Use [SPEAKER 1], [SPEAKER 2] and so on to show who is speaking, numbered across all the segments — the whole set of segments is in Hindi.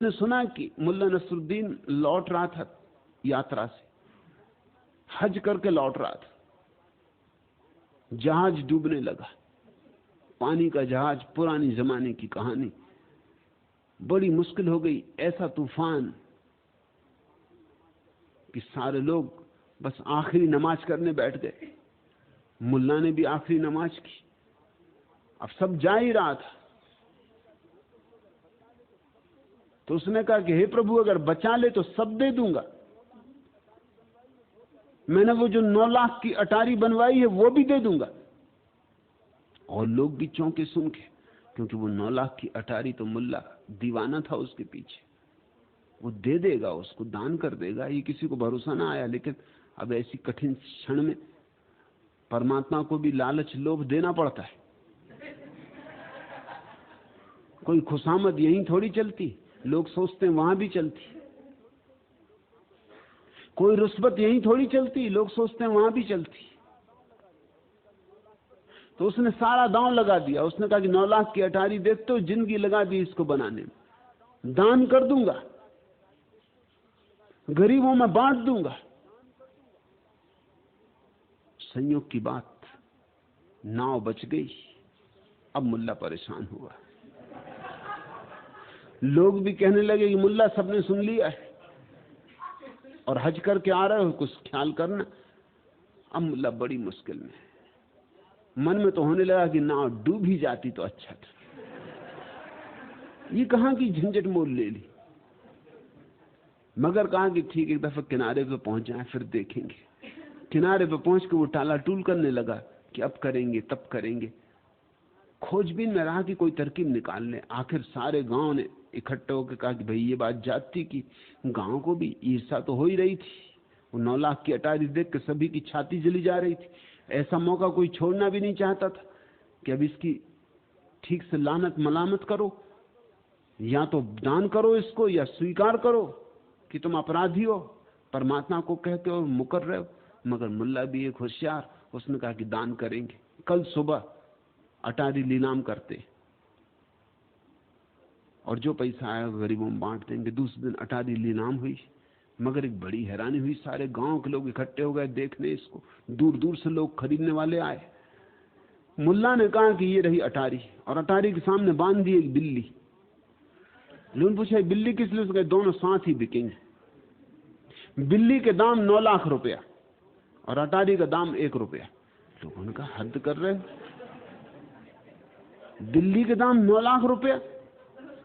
[SPEAKER 1] ने सुना कि मुल्ला नसरुद्दीन लौट रहा था यात्रा से, हज करके लौट रहा था, जहाज डूबने लगा, पानी का जहाज, पुरानी जमाने की कहानी। बड़ी मुश्किल हो गई, ऐसा तूफान कि सारे लोग बस आखिरी नमाज करने बैठ गए। मुल्ला ने भी आखिरी नमाज की। अब सब जा ही रहा था, तो उसने कहा कि हे प्रभु, अगर बचा ले तो सब दे दूंगा। मैंने वो जो 9 लाख की अटारी बनवाई है वो भी दे दूंगा। और लोग भी चौंके सुन के, क्योंकि वो 9 लाख की अटारी तो मुल्ला दीवाना था उसके पीछे, वो दे देगा, उसको दान कर देगा। ये किसी को भरोसा ना आया। लेकिन अब ऐसी कठिन क्षण में परमात्मा को भी लालच लोभ देना पड़ता है। कोई खुशामद यहीं थोड़ी चलती, लोग सोचते हैं वहां भी चलती। कोई रुस्बत यहीं थोड़ी चलती, लोग सोचते हैं वहां भी चलती। तो उसने सारा दांव लगा दिया। उसने कहा कि 9 लाख की अटारी देखते हो, जिंदगी लगा दी इसको बनाने में, दान कर दूंगा, गरीबों में बांट दूंगा। संयोग की बात, नाव बच गई। अब मुल्ला परेशान हुआ। लोग भी कहने लगे कि मुल्ला, सबने सुन लिया है और हज करके आ रहे हो, कुछ ख्याल करना। अब मुल्ला बड़ी मुश्किल में। मन में तो होने लगा कि नाव डूब ही जाती तो अच्छा था, ये कहां की झंझट मोल ले ली। मगर कहा कि ठीक, एक दफा किनारे पे पहुंच जाए फिर देखेंगे। किनारे पे पहुंच के वो टालाटूल करने लगा कि अब करेंगे तब करेंगे। खोजबीन में रहा कि कोई तरकीब निकाल ले। आखिर सारे गांव ने इकट्ठे होकर कहा कि भाई ये बात जाती कि गांव को भी ईर्ष्या तो हो ही रही थी। वो 9 लाख की अटारी देख के सभी की छाती जली जा रही थी। ऐसा मौका कोई छोड़ना भी नहीं चाहता था कि अब इसकी ठीक से लानत मलामत करो, या तो दान करो इसको, या स्वीकार करो कि तुम अपराधी हो, परमात्मा को कहते हो, मुकर रहे हो। मगर मुल्ला भी एक होशियार, उसने कहा कि दान करेंगे। कल सुबह अटारी नीलाम करते और जो पैसा आया गरीबों में बांट देंगे। दूसरे दिन अटारी नीलाम हुई। मगर एक बड़ी हैरानी हुई, सारे गांव के लोग इकट्ठे हो गए देखने इसको। दूर दूर से लोग खरीदने वाले आए। मुल्ला ने कहा कि ये रही अटारी, और अटारी के सामने बांध दी एक बिल्ली। लोगों ने पूछा बिल्ली किस लिए? उसके दोनों साथ ही बिकेंगे। बिल्ली के दाम 9 लाख रुपया और अटारी का दाम 1 रुपया। लोगों ने कहा हद कर रहे हो, बिल्ली के दाम 9 लाख रुपया,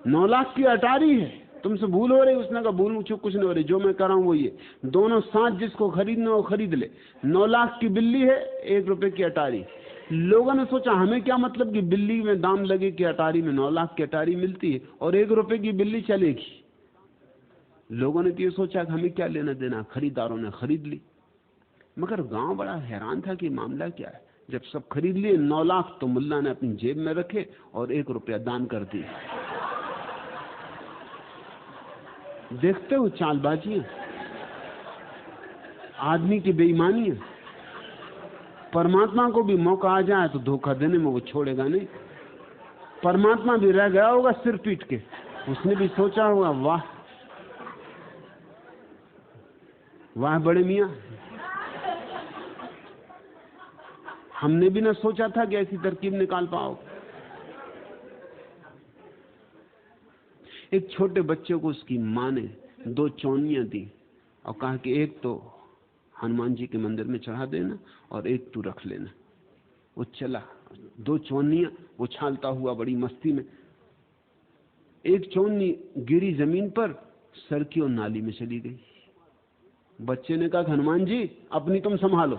[SPEAKER 1] 9 लाख की अटारी है, तुमसे भूल हो रही। उसने कहा भूल मुझे कुछ नहीं हो रही, जो मैं कर रहा हूं वो ये, दोनों साथ जिसको खरीदना वो खरीद ले। 9 लाख की बिल्ली है, 1 रुपए की अटारी। लोगों ने सोचा हमें क्या मतलब कि बिल्ली में दाम लगे कि अटारी में 9 लाख की अटारी मिलती है और 1 रुपए की बिल्ली चलेगी। लोगों ने तो ये सोचा कि हमें क्या लेना देना, खरीदारों ने खरीद ली। मगर गांव बड़ा हैरान था कि मामला क्या है। जब सब खरीद लिए 9 लाख, तो मुल्ला ने अपनी जेब में रखे और 1 रुपया दान कर दी। देखते हो चालबाजियां, आदमी की बेईमानियां। परमात्मा को भी मौका आ जाए तो धोखा देने में वो छोड़ेगा नहीं। परमात्मा भी रह गया होगा सिर पीट के, उसने भी सोचा होगा वाह वाह बड़े मियां, हमने भी ना सोचा था कि ऐसी तरकीब निकाल पाओ। एक छोटे बच्चे को उसकी मां ने 2 चौनियां दी और कहा कि एक तो हनुमान जी के मंदिर में चढ़ा देना और एक तू रख लेना। वो चला, 2 चौनियां उछालता हुआ बड़ी मस्ती में। एक चौनी गिरी जमीन पर, सर की और नाली में चली गई। बच्चे ने कहा हनुमान जी अपनी तुम संभालो,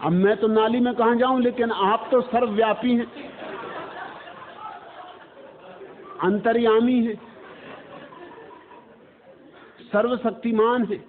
[SPEAKER 1] अब मैं तो नाली में कहां जाऊं, लेकिन आप तो सर्वव्यापी हैं, अंतर्यामी है, सर्वशक्तिमान है।